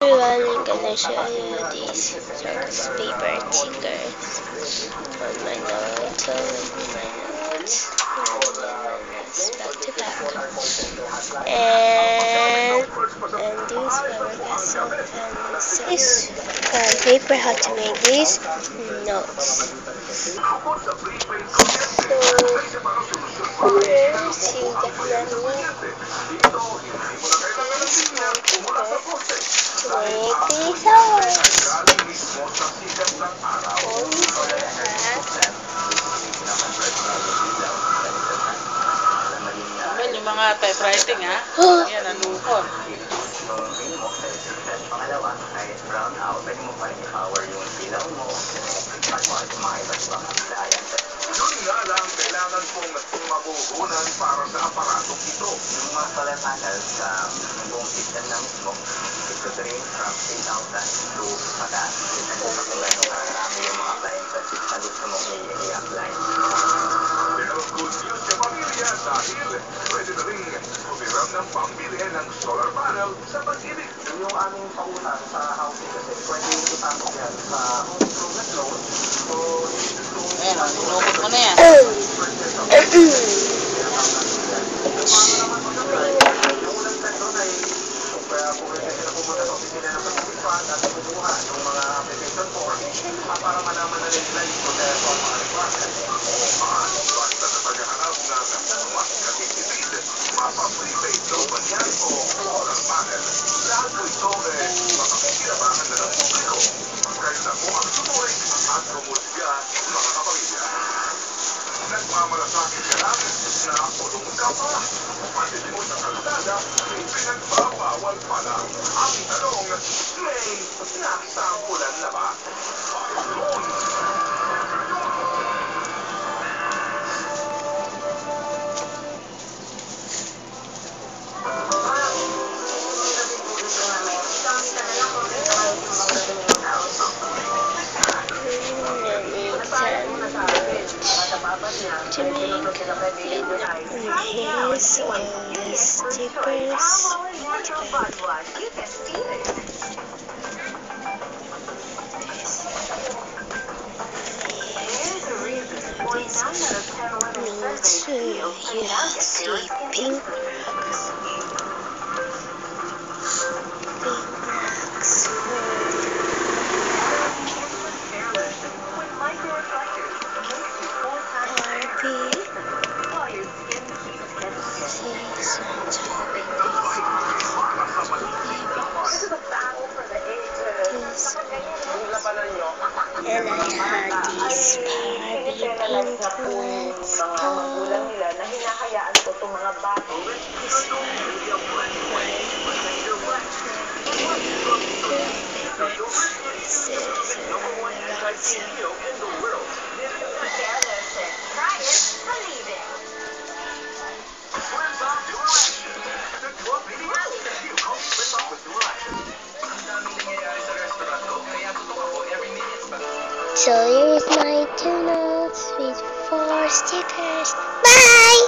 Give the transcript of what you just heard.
Everyone, I'm gonna show you these circus paper stickers on my notes, back to back. And these flower castle and this paper how to make these notes. So here see definitely make these flowers. Yung mga typewriting ha? Yan, nalukot. Pangalawa, kahit brown out, pwede mo pa rin i-power yung ilaw mo at mga iba't ibang appliance. Yun nga lang, kailangan pong mabuhunan para sa aparatong ito. Yung mga solar panels, yung buong system na mismo, it could range from 3,000 to pataas. Depende sa kung gano'ng karami yung mga appliances na gusto mong i-apply. Pero good news sa pamilya dahil pwede na rin kumiram ng pambili ng solar panel sa pag-ibig. Yung aming pautan sa housing kasi, pwede yung ipasok yan sa home improvement loan. So, Ayan o, nilukot mo na yan. kaya kung pwede na pumunta sa opisina ng pag-ibigpan at kukuha ng mga application form para malaman na rin nila yung proseso ang mga requirements. Basta sa paghahanap ng mas nakikitid, mapa-prepaid loan ba yan o solar panel? Lahat po ito makakikinabangan na ng publiko. Kayo na po ang sutuloy at rumusga mga kapamilya. Nagmamalasakit ka lang na ulong ka pa. Pati mo sa kalsada, may pinagbabawal pala. Ang tanong, may nasampulan na ba? Pagkaroon. To make his stickers. Pink rocks. And I had these Barbie pink ones. magulang nila na hinahayaan ko itong mga bata. So here's my 2 notes with 4 stickers. Bye!